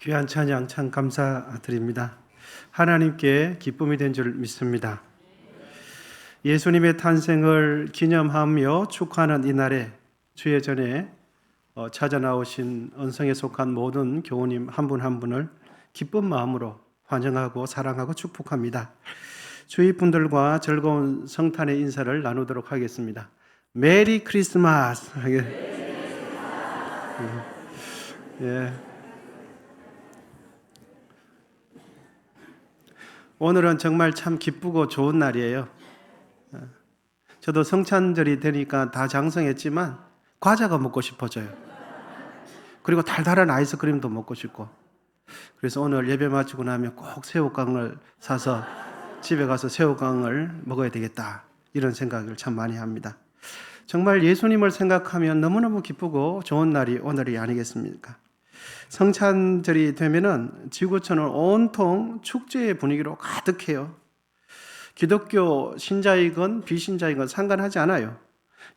귀한 찬양 참 감사드립니다. 하나님께 기쁨이 된 줄 믿습니다. 예수님의 탄생을 기념하며 축하하는 이날에 주의 전에 찾아 나오신 언성에 속한 모든 교우님 한 분 한 분을 기쁜 마음으로 환영하고 사랑하고 축복합니다. 주위 분들과 즐거운 성탄의 인사를 나누도록 하겠습니다. 메리 크리스마스. 예. 오늘은 정말 참 기쁘고 좋은 날이에요. 저도 성찬절이 되니까 다 장성했지만 과자가 먹고 싶어져요. 그리고 달달한 아이스크림도 먹고 싶고. 그래서 오늘 예배 마치고 나면 꼭 새우깡을 사서 집에 가서 새우깡을 먹어야 되겠다, 이런 생각을 참 많이 합니다. 정말 예수님을 생각하면 너무너무 기쁘고 좋은 날이 오늘이 아니겠습니까? 성찬절이 되면은 지구촌은 온통 축제의 분위기로 가득해요. 기독교 신자이건 비신자이건 상관하지 않아요.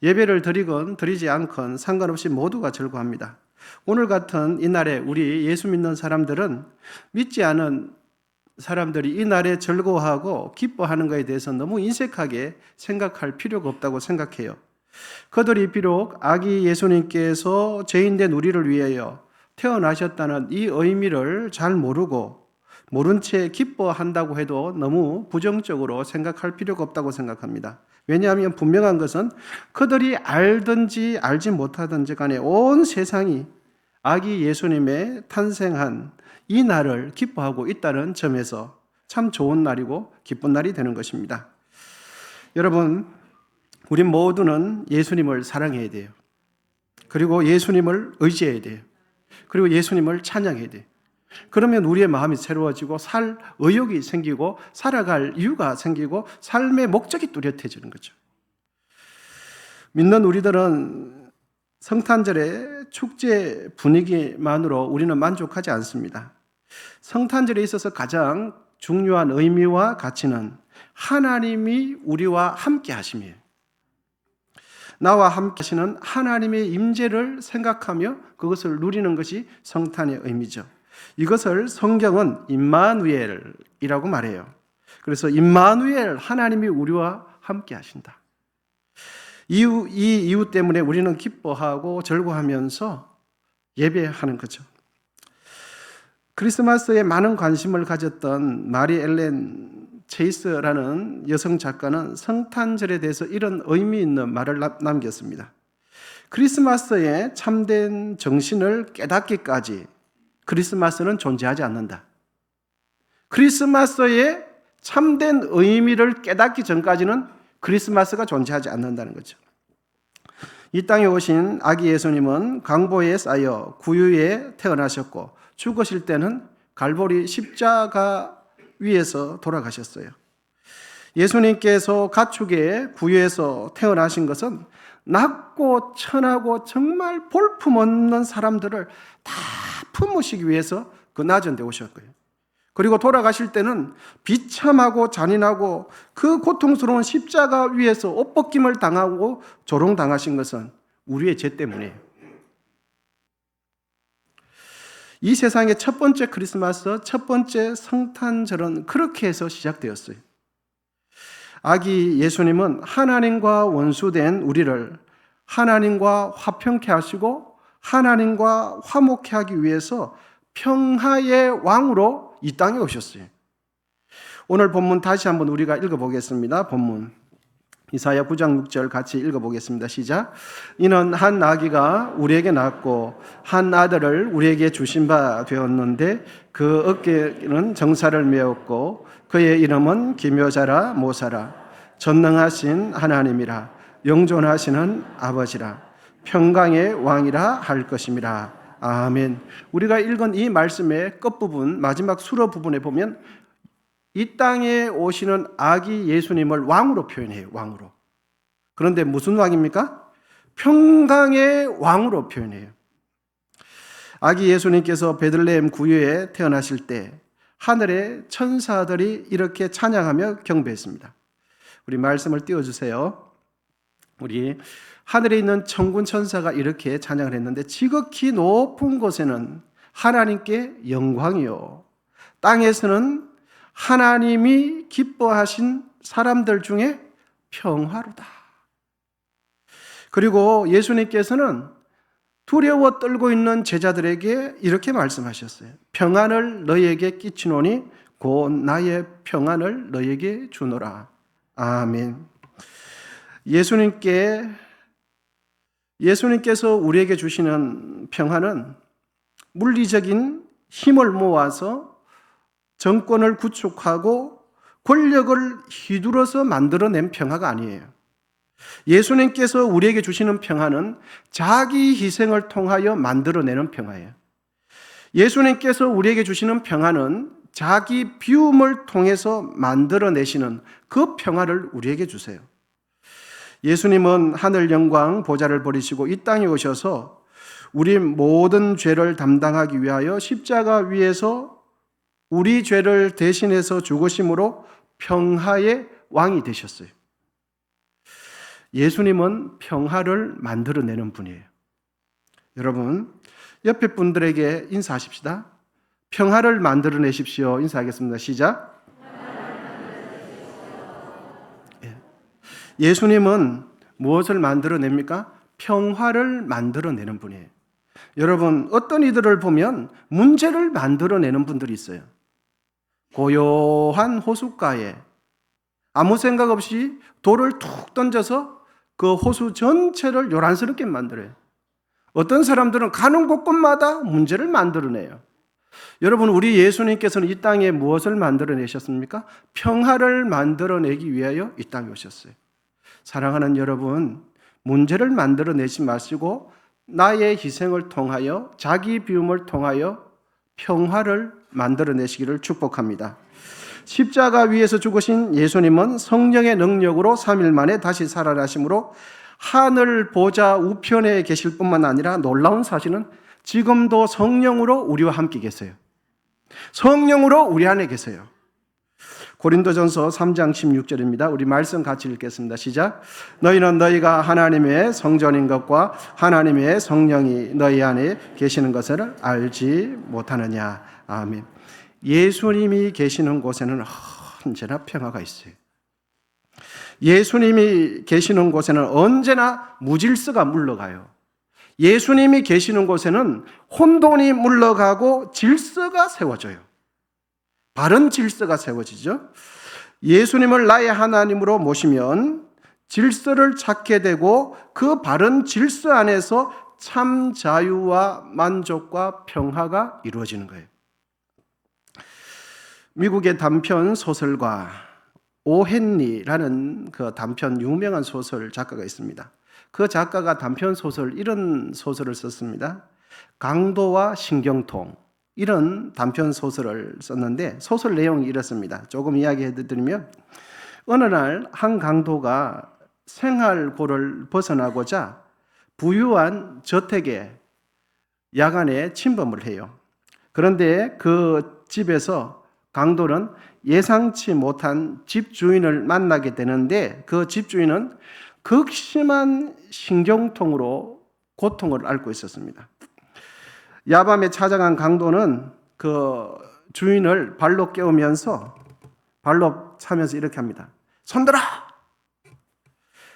예배를 드리건 드리지 않건 상관없이 모두가 즐거워합니다. 오늘 같은 이날에 우리 예수 믿는 사람들은 믿지 않은 사람들이 이 날에 즐거워하고 기뻐하는 것에 대해서 너무 인색하게 생각할 필요가 없다고 생각해요. 그들이 비록 아기 예수님께서 죄인된 우리를 위하여 태어나셨다는 이 의미를 잘 모르고 모른 채 기뻐한다고 해도 너무 부정적으로 생각할 필요가 없다고 생각합니다. 왜냐하면 분명한 것은 그들이 알든지 알지 못하든지 간에 온 세상이 아기 예수님의 탄생한 이 날을 기뻐하고 있다는 점에서 참 좋은 날이고 기쁜 날이 되는 것입니다. 여러분, 우리 모두는 예수님을 사랑해야 돼요. 그리고 예수님을 의지해야 돼요. 그리고 예수님을 찬양해야 돼요. 그러면 우리의 마음이 새로워지고 살 의욕이 생기고 살아갈 이유가 생기고 삶의 목적이 뚜렷해지는 거죠. 믿는 우리들은 성탄절의 축제 분위기만으로 우리는 만족하지 않습니다. 성탄절에 있어서 가장 중요한 의미와 가치는 하나님이 우리와 함께 하심이에요. 나와 함께 하시는 하나님의 임재를 생각하며 그것을 누리는 것이 성탄의 의미죠. 이것을 성경은 임마누엘이라고 말해요. 그래서 임마누엘, 하나님이 우리와 함께 하신다. 이 이유 때문에 우리는 기뻐하고 즐거워하면서 예배하는 거죠. 크리스마스에 많은 관심을 가졌던 마리 엘렌 체이스라는 여성 작가는 성탄절에 대해서 이런 의미 있는 말을 남겼습니다. 크리스마스의 참된 정신을 깨닫기까지 크리스마스는 존재하지 않는다. 크리스마스의 참된 의미를 깨닫기 전까지는 크리스마스가 존재하지 않는다는 거죠. 이 땅에 오신 아기 예수님은 강보에 쌓여 구유에 태어나셨고 죽으실 때는 갈보리 십자가 위에서 돌아가셨어요. 예수님께서 가축의 구유에서 태어나신 것은 낮고 천하고 정말 볼품없는 사람들을 다 품으시기 위해서 그 낮은 데 오셨고요. 그리고 돌아가실 때는 비참하고 잔인하고 그 고통스러운 십자가 위에서 옷벗김을 당하고 조롱당하신 것은 우리의 죄 때문이에요. 이 세상의 첫 번째 크리스마스, 첫 번째 성탄절은 그렇게 해서 시작되었어요. 아기 예수님은 하나님과 원수된 우리를 하나님과 화평케 하시고 하나님과 화목케 하기 위해서 평화의 왕으로 이 땅에 오셨어요. 오늘 본문 다시 한번 우리가 읽어보겠습니다. 본문 이사야 9장 6절 같이 읽어보겠습니다. 시작. 이는 한 아기가 우리에게 낳았고 한 아들을 우리에게 주신 바 되었는데 그 어깨는 정사를 메었고 그의 이름은 기묘자라 모사라 전능하신 하나님이라 영존하시는 아버지라 평강의 왕이라 할 것임이라. 아멘. 우리가 읽은 이 말씀의 끝부분, 마지막 수로 부분에 보면 이 땅에 오시는 아기 예수님을 왕으로 표현해요. 왕으로. 그런데 무슨 왕입니까? 평강의 왕으로 표현해요. 아기 예수님께서 베들레헴 구유에 태어나실 때 하늘의 천사들이 이렇게 찬양하며 경배했습니다. 우리 말씀을 띄워주세요. 우리 하늘에 있는 천군 천사가 이렇게 찬양을 했는데 지극히 높은 곳에는 하나님께 영광이요, 땅에서는 하나님이 기뻐하신 사람들 중에 평화로다. 그리고 예수님께서는 두려워 떨고 있는 제자들에게 이렇게 말씀하셨어요. 평안을 너희에게 끼치노니 곧 나의 평안을 너희에게 주노라. 아멘. 예수님께서 우리에게 주시는 평안은 물리적인 힘을 모아서 정권을 구축하고 권력을 휘둘러서 만들어낸 평화가 아니에요. 예수님께서 우리에게 주시는 평화는 자기 희생을 통하여 만들어내는 평화예요. 예수님께서 우리에게 주시는 평화는 자기 비움을 통해서 만들어내시는 그 평화를 우리에게 주세요. 예수님은 하늘 영광 보좌를 버리시고 이 땅에 오셔서 우리 모든 죄를 담당하기 위하여 십자가 위에서 우리 죄를 대신해서 죽으심으로 평화의 왕이 되셨어요. 예수님은 평화를 만들어내는 분이에요. 여러분, 옆에 분들에게 인사하십시다. 평화를 만들어내십시오. 인사하겠습니다. 시작. 예수님은 무엇을 만들어냅니까? 평화를 만들어내는 분이에요. 여러분, 어떤 이들을 보면 문제를 만들어내는 분들이 있어요. 고요한 호숫가에 아무 생각 없이 돌을 툭 던져서 그 호수 전체를 요란스럽게 만들어요. 어떤 사람들은 가는 곳곳마다 문제를 만들어내요. 여러분, 우리 예수님께서는 이 땅에 무엇을 만들어내셨습니까? 평화를 만들어내기 위하여 이 땅에 오셨어요. 사랑하는 여러분, 문제를 만들어내지 마시고 나의 희생을 통하여, 자기 비움을 통하여 평화를 만들어내시기를 축복합니다. 십자가 위에서 죽으신 예수님은 성령의 능력으로 3일 만에 다시 살아나심으로 하늘 보좌 우편에 계실 뿐만 아니라 놀라운 사실은 지금도 성령으로 우리와 함께 계세요. 성령으로 우리 안에 계세요. 고린도전서 3장 16절입니다. 우리 말씀 같이 읽겠습니다. 시작. 너희는 너희가 하나님의 성전인 것과 하나님의 성령이 너희 안에 계시는 것을 알지 못하느냐. 아멘. 예수님이 계시는 곳에는 언제나 평화가 있어요. 예수님이 계시는 곳에는 언제나 무질서가 물러가요. 예수님이 계시는 곳에는 혼돈이 물러가고 질서가 세워져요. 바른 질서가 세워지죠. 예수님을 나의 하나님으로 모시면 질서를 찾게 되고 그 바른 질서 안에서 참 자유와 만족과 평화가 이루어지는 거예요. 미국의 단편 소설가 오헨리라는 그 단편 유명한 소설 작가가 있습니다. 그 작가가 단편 소설 이런 소설을 썼습니다. 강도와 신경통, 이런 단편 소설을 썼는데 소설 내용이 이렇습니다. 조금 이야기해 드리면 어느 날 한 강도가 생활고를 벗어나고자 부유한 저택에 야간에 침범을 해요. 그런데 그 집에서 강도는 예상치 못한 집주인을 만나게 되는데 그 집주인은 극심한 신경통으로 고통을 앓고 있었습니다. 야밤에 찾아간 강도는 그 주인을 발로 깨우면서 발로 차면서 이렇게 합니다. 손들어!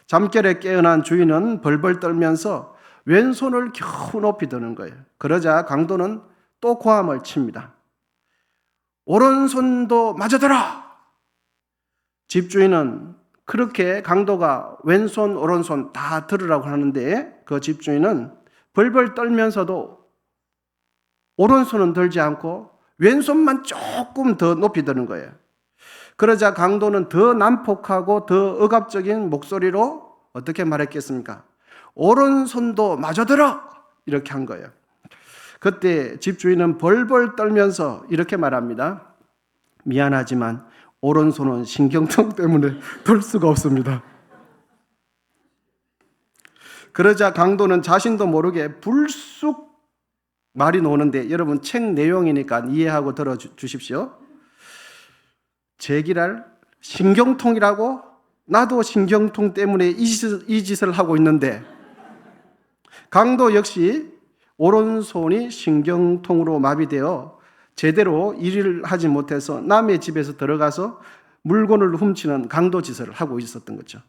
잠결에 깨어난 주인은 벌벌 떨면서 왼손을 겨우 높이 드는 거예요. 그러자 강도는 또 고함을 칩니다. 오른손도 마저 들어! 집주인은 그렇게 강도가 왼손 오른손 다 들으라고 하는데 그 집주인은 벌벌 떨면서도 오른손은 들지 않고 왼손만 조금 더 높이 드는 거예요. 그러자 강도는 더 난폭하고 더 억압적인 목소리로 어떻게 말했겠습니까? 오른손도 마저 들어! 이렇게 한 거예요. 그때 집주인은 벌벌 떨면서 이렇게 말합니다. 미안하지만 오른손은 신경통 때문에 들 수가 없습니다. 그러자 강도는 자신도 모르게 불쑥 말이 나오는데 여러분 책 내용이니까 이해하고 들어주십시오. 제기랄 신경통이라고? 나도 신경통 때문에 이 짓을 하고 있는데 강도 역시 오른손이 신경통으로 마비되어 제대로 일을 하지 못해서 남의 집에서 들어가서 물건을 훔치는 강도짓을 하고 있었던 거죠.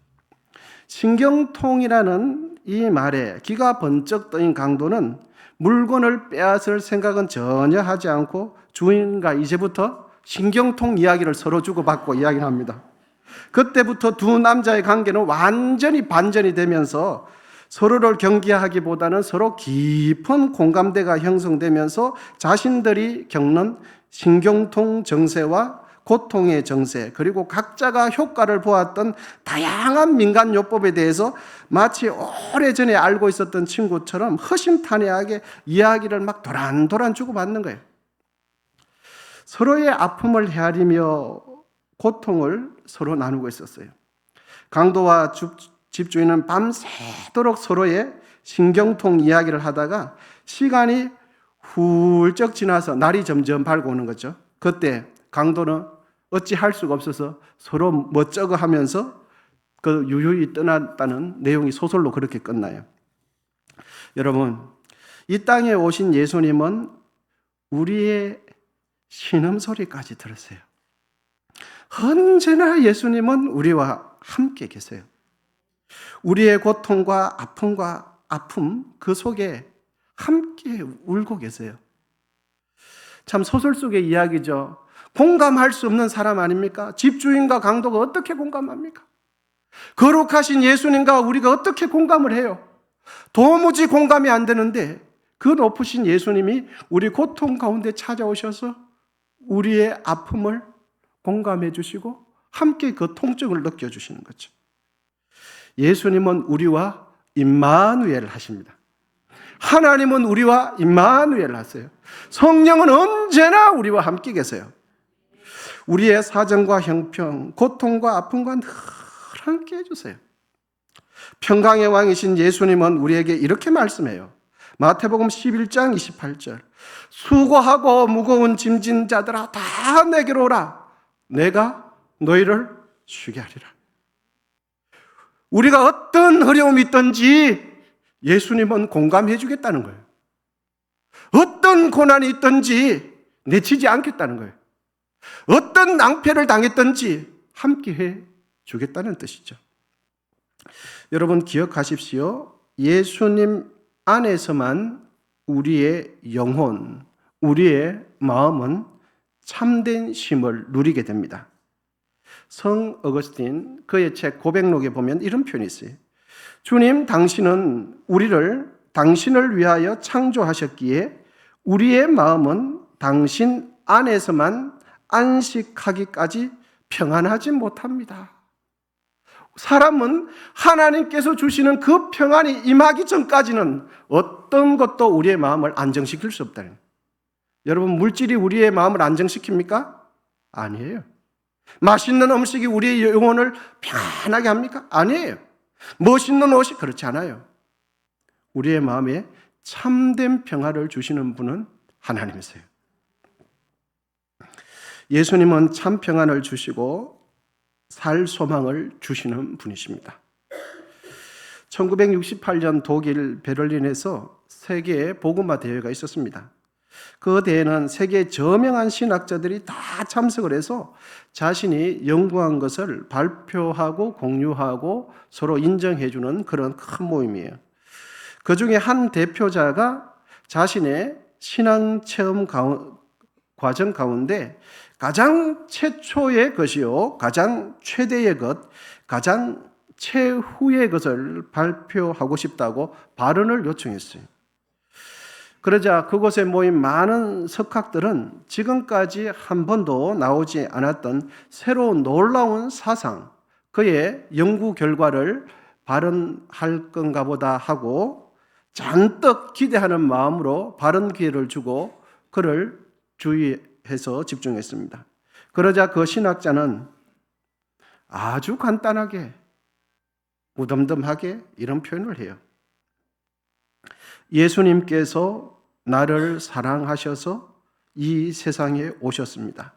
신경통이라는 이 말에 기가 번쩍 뜨인 강도는 물건을 빼앗을 생각은 전혀 하지 않고 주인과 이제부터 신경통 이야기를 서로 주고받고 이야기를 합니다. 그때부터 두 남자의 관계는 완전히 반전이 되면서 서로를 경계하기보다는 서로 깊은 공감대가 형성되면서 자신들이 겪는 신경통 정세와 고통의 정세, 그리고 각자가 효과를 보았던 다양한 민간요법에 대해서 마치 오래전에 알고 있었던 친구처럼 허심탄회하게 이야기를 막 도란도란 주고받는 거예요. 서로의 아픔을 헤아리며 고통을 서로 나누고 있었어요. 강도와 집주인은 밤새도록 서로의 신경통 이야기를 하다가 시간이 훌쩍 지나서 날이 점점 밝아오는 거죠. 그때 강도는 어찌 할 수가 없어서 서로 멋쩍어 하면서 그 유유히 떠났다는 내용이 소설로 그렇게 끝나요. 여러분, 이 땅에 오신 예수님은 우리의 신음소리까지 들으세요. 언제나 예수님은 우리와 함께 계세요. 우리의 고통과 아픔 그 속에 함께 울고 계세요. 참 소설 속의 이야기죠. 공감할 수 없는 사람 아닙니까? 집주인과 강도가 어떻게 공감합니까? 거룩하신 예수님과 우리가 어떻게 공감을 해요? 도무지 공감이 안 되는데 그 높으신 예수님이 우리 고통 가운데 찾아오셔서 우리의 아픔을 공감해 주시고 함께 그 통증을 느껴주시는 거죠. 예수님은 우리와 임마누엘 하십니다. 하나님은 우리와 임마누엘 하세요. 성령은 언제나 우리와 함께 계세요. 우리의 사정과 형편, 고통과 아픔과 늘 함께 해주세요. 평강의 왕이신 예수님은 우리에게 이렇게 말씀해요. 마태복음 11장 28절. 수고하고 무거운 짐진 자들아 다 내게로 오라. 내가 너희를 쉬게 하리라. 우리가 어떤 어려움이 있든지 예수님은 공감해 주겠다는 거예요. 어떤 고난이 있든지 내치지 않겠다는 거예요. 어떤 낭패를 당했든지 함께해 주겠다는 뜻이죠. 여러분 기억하십시오. 예수님 안에서만 우리의 영혼, 우리의 마음은 참된 쉼을 누리게 됩니다. 성 어거스틴 그의 책 고백록에 보면 이런 표현이 있어요. 주님, 당신은 우리를 당신을 위하여 창조하셨기에 우리의 마음은 당신 안에서만 안식하기까지 평안하지 못합니다. 사람은 하나님께서 주시는 그 평안이 임하기 전까지는 어떤 것도 우리의 마음을 안정시킬 수 없다는 거예요. 여러분, 물질이 우리의 마음을 안정시킵니까? 아니에요. 맛있는 음식이 우리의 영혼을 편하게 합니까? 아니에요. 멋있는 옷이 그렇지 않아요. 우리의 마음에 참된 평화를 주시는 분은 하나님이세요. 예수님은 참 평안을 주시고 살 소망을 주시는 분이십니다. 1968년 독일 베를린에서 세계 복음화 대회가 있었습니다. 그 대회는 세계 저명한 신학자들이 다 참석을 해서 자신이 연구한 것을 발표하고 공유하고 서로 인정해주는 그런 큰 모임이에요. 그 중에 한 대표자가 자신의 신앙 체험 과정 가운데 가장 최초의 것이요, 가장 최대의 것, 가장 최후의 것을 발표하고 싶다고 발언을 요청했어요. 그러자 그곳에 모인 많은 석학들은 지금까지 한 번도 나오지 않았던 새로운 놀라운 사상, 그의 연구 결과를 발언할 건가 보다 하고 잔뜩 기대하는 마음으로 발언 기회를 주고 그를 주의해서 집중했습니다. 그러자 그 신학자는 아주 간단하게 무덤덤하게 이런 표현을 해요. 예수님께서 나를 사랑하셔서 이 세상에 오셨습니다.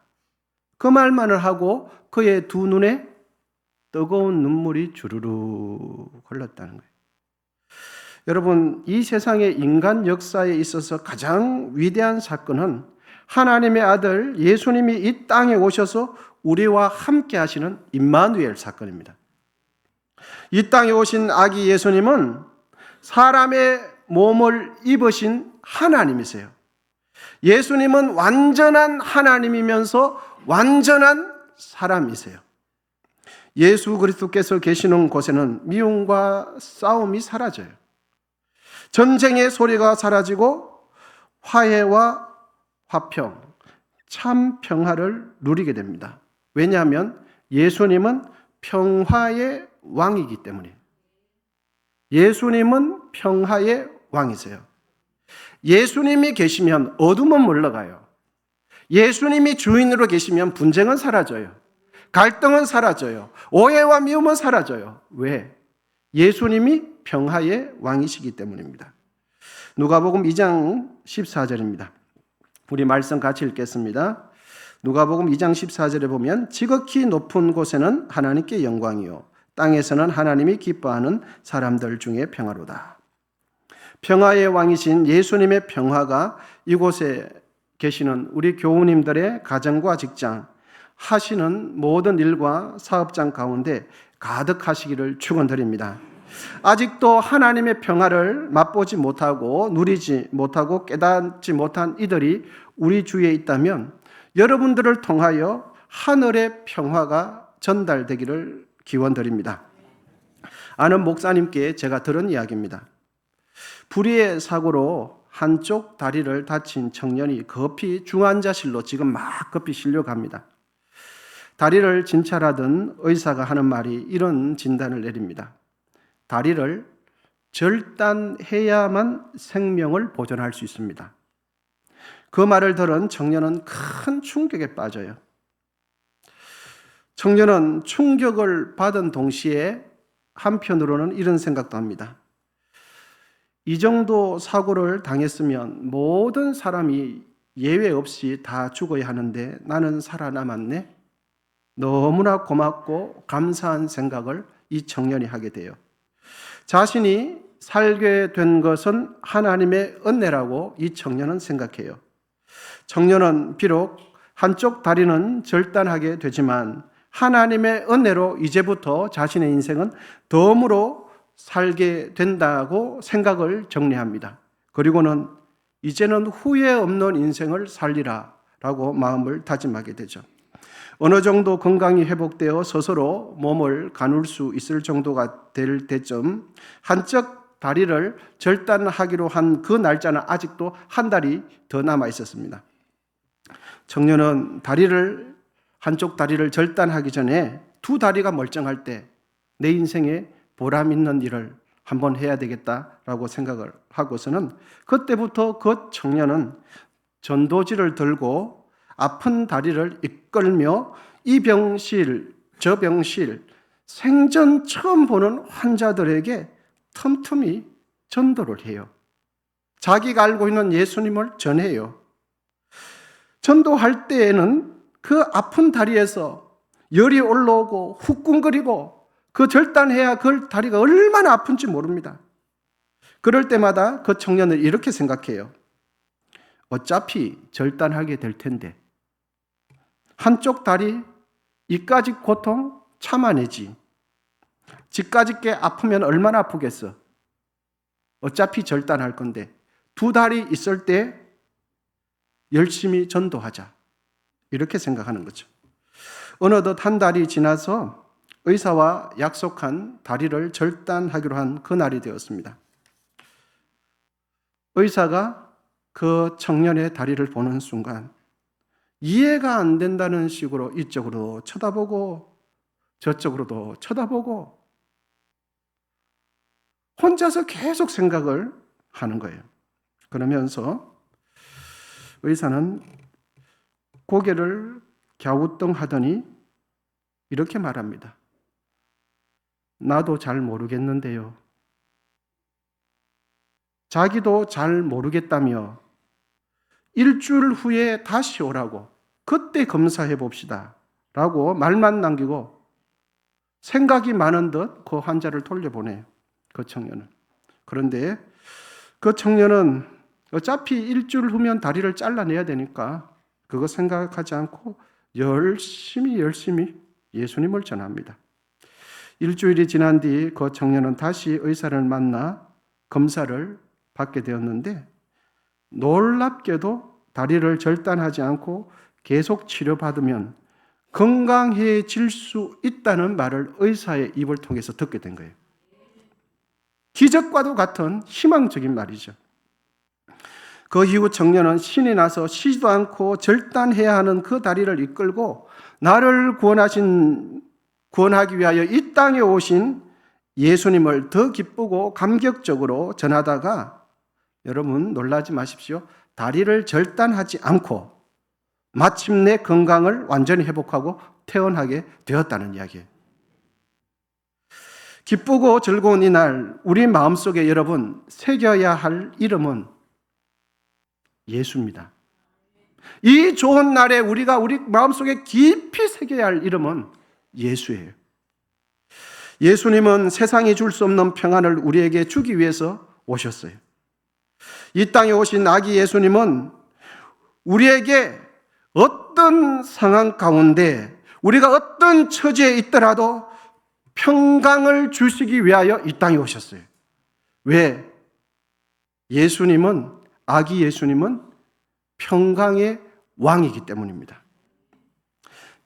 그 말만을 하고 그의 두 눈에 뜨거운 눈물이 주르륵 흘렀다는 거예요. 여러분, 이 세상의 인간 역사에 있어서 가장 위대한 사건은 하나님의 아들 예수님이 이 땅에 오셔서 우리와 함께 하시는 임마누엘 사건입니다. 이 땅에 오신 아기 예수님은 사람의 몸을 입으신 하나님이세요. 예수님은 완전한 하나님이면서 완전한 사람이세요. 예수 그리스도께서 계시는 곳에는 미움과 싸움이 사라져요. 전쟁의 소리가 사라지고 화해와 화평, 참 평화를 누리게 됩니다. 왜냐하면 예수님은 평화의 왕이기 때문이에요. 예수님은 평화의 왕이세요. 예수님이 계시면 어둠은 물러가요. 예수님이 주인으로 계시면 분쟁은 사라져요. 갈등은 사라져요. 오해와 미움은 사라져요. 왜? 예수님이 평화의 왕이시기 때문입니다. 누가복음 2장 14절입니다. 우리 말씀 같이 읽겠습니다. 누가복음 2장 14절에 보면 지극히 높은 곳에는 하나님께 영광이요 땅에서는 하나님이 기뻐하는 사람들 중에 평화로다. 평화의 왕이신 예수님의 평화가 이곳에 계시는 우리 교우님들의 가정과 직장, 하시는 모든 일과 사업장 가운데 가득하시기를 축원드립니다. 아직도 하나님의 평화를 맛보지 못하고 누리지 못하고 깨닫지 못한 이들이 우리 주위에 있다면 여러분들을 통하여 하늘의 평화가 전달되기를 기원드립니다. 아는 목사님께 제가 들은 이야기입니다. 불의의 사고로 한쪽 다리를 다친 청년이 급히 중환자실로 지금 막 급히 실려갑니다. 다리를 진찰하던 의사가 하는 말이 이런 진단을 내립니다. 다리를 절단해야만 생명을 보존할 수 있습니다. 그 말을 들은 청년은 큰 충격에 빠져요. 청년은 충격을 받은 동시에 한편으로는 이런 생각도 합니다. 이 정도 사고를 당했으면 모든 사람이 예외 없이 다 죽어야 하는데 나는 살아남았네. 너무나 고맙고 감사한 생각을 이 청년이 하게 돼요. 자신이 살게 된 것은 하나님의 은혜라고 이 청년은 생각해요. 청년은 비록 한쪽 다리는 절단하게 되지만 하나님의 은혜로 이제부터 자신의 인생은 덤으로 살게 된다고 생각을 정리합니다. 그리고는 이제는 후회 없는 인생을 살리라 라고 마음을 다짐하게 되죠. 어느 정도 건강이 회복되어 스스로 몸을 가눌 수 있을 정도가 될 때쯤 한쪽 다리를 절단하기로 한 그 날짜는 아직도 한 달이 더 남아 있었습니다. 청년은 한쪽 다리를 절단하기 전에 두 다리가 멀쩡할 때 내 인생에 보람 있는 일을 한번 해야 되겠다라고 생각을 하고서는 그때부터 그 청년은 전도지를 들고 아픈 다리를 이끌며 이 병실, 저 병실, 생전 처음 보는 환자들에게 틈틈이 전도를 해요. 자기가 알고 있는 예수님을 전해요. 전도할 때에는 그 아픈 다리에서 열이 올라오고 후끈거리고 그 절단해야 그 다리가 얼마나 아픈지 모릅니다. 그럴 때마다 그 청년은 이렇게 생각해요. 어차피 절단하게 될 텐데 한쪽 다리 이까지 고통 참아내지. 집까지 게 아프면 얼마나 아프겠어. 어차피 절단할 건데 두 다리 있을 때 열심히 전도하자. 이렇게 생각하는 거죠. 어느덧 한 달이 지나서 의사와 약속한 다리를 절단하기로 한 그날이 되었습니다. 의사가 그 청년의 다리를 보는 순간 이해가 안 된다는 식으로 이쪽으로 쳐다보고 저쪽으로도 쳐다보고 혼자서 계속 생각을 하는 거예요. 그러면서 의사는 고개를 갸우뚱하더니 이렇게 말합니다. 나도 잘 모르겠는데요. 자기도 잘 모르겠다며 일주일 후에 다시 오라고 그때 검사해 봅시다 라고 말만 남기고 생각이 많은 듯 그 환자를 돌려보내요. 그 청년은. 그런데 그 청년은 어차피 일주일 후면 다리를 잘라내야 되니까 그거 생각하지 않고 열심히 예수님을 전합니다. 일주일이 지난 뒤 그 청년은 다시 의사를 만나 검사를 받게 되었는데 놀랍게도 다리를 절단하지 않고 계속 치료받으면 건강해질 수 있다는 말을 의사의 입을 통해서 듣게 된 거예요. 기적과도 같은 희망적인 말이죠. 그 이후 청년은 신이 나서 쉬지도 않고 절단해야 하는 그 다리를 이끌고 나를 구원하기 위하여 이 땅에 오신 예수님을 더 기쁘고 감격적으로 전하다가, 여러분 놀라지 마십시오. 다리를 절단하지 않고 마침내 건강을 완전히 회복하고 퇴원하게 되었다는 이야기예요. 기쁘고 즐거운 이날, 우리 마음속에 여러분 새겨야 할 이름은 예수입니다. 이 좋은 날에 우리가 우리 마음속에 깊이 새겨야 할 이름은 예수예요. 예수님은 세상이 줄 수 없는 평안을 우리에게 주기 위해서 오셨어요. 이 땅에 오신 아기 예수님은 우리에게 어떤 상황 가운데 우리가 어떤 처지에 있더라도 평강을 주시기 위하여 이 땅에 오셨어요. 왜? 아기 예수님은 평강의 왕이기 때문입니다.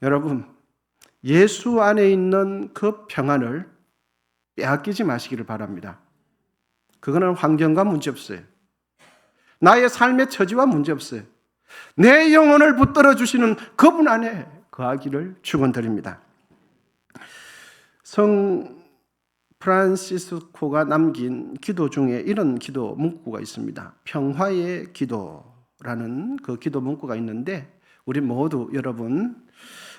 여러분, 예수 안에 있는 그 평안을 빼앗기지 마시기를 바랍니다. 그거는 환경과 문제없어요. 나의 삶의 처지와 문제없어요. 내 영혼을 붙들어 주시는 그분 안에 거하기를 축원드립니다. 성 프란시스코가 남긴 기도 중에 이런 기도 문구가 있습니다. 평화의 기도라는 그 기도 문구가 있는데, 우리 모두 여러분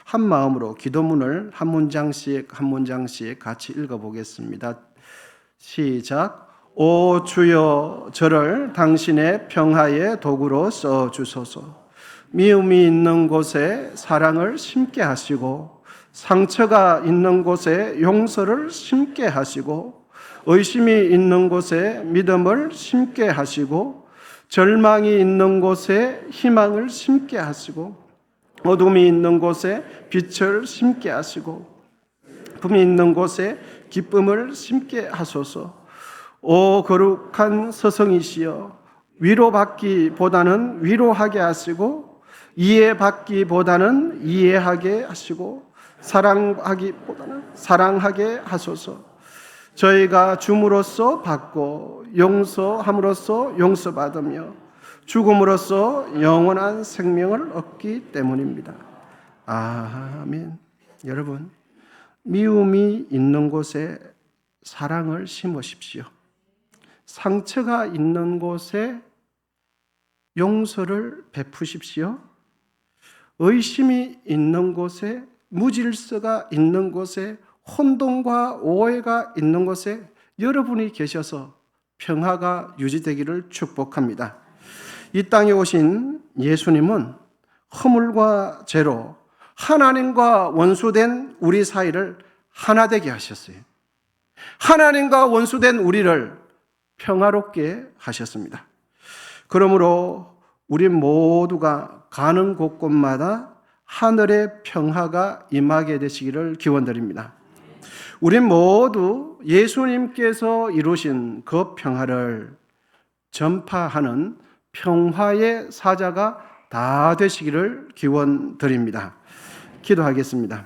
한 마음으로 기도문을 한 문장씩 같이 읽어보겠습니다. 시작. 오 주여, 저를 당신의 평화의 도구로 써주소서. 미움이 있는 곳에 사랑을 심게 하시고, 상처가 있는 곳에 용서를 심게 하시고, 의심이 있는 곳에 믿음을 심게 하시고, 절망이 있는 곳에 희망을 심게 하시고, 어둠이 있는 곳에 빛을 심게 하시고, 품이 있는 곳에 기쁨을 심게 하소서. 오 거룩한 서성이시여, 위로받기보다는 위로하게 하시고, 이해받기보다는 이해하게 하시고, 사랑하기보다는 사랑하게 하소서. 저희가 줌으로써 받고 용서함으로써 용서받으며 죽음으로써 영원한 생명을 얻기 때문입니다. 아멘. 여러분, 미움이 있는 곳에 사랑을 심으십시오. 상처가 있는 곳에 용서를 베푸십시오. 의심이 있는 곳에, 무질서가 있는 곳에, 혼돈과 오해가 있는 곳에 여러분이 계셔서 평화가 유지되기를 축복합니다. 이 땅에 오신 예수님은 허물과 죄로 하나님과 원수된 우리 사이를 하나 되게 하셨어요. 하나님과 원수된 우리를 평화롭게 하셨습니다. 그러므로 우리 모두가 가는 곳곳마다 하늘의 평화가 임하게 되시기를 기원드립니다. 우리 모두 예수님께서 이루신 그 평화를 전파하는 평화의 사자가 다 되시기를 기원드립니다. 기도하겠습니다.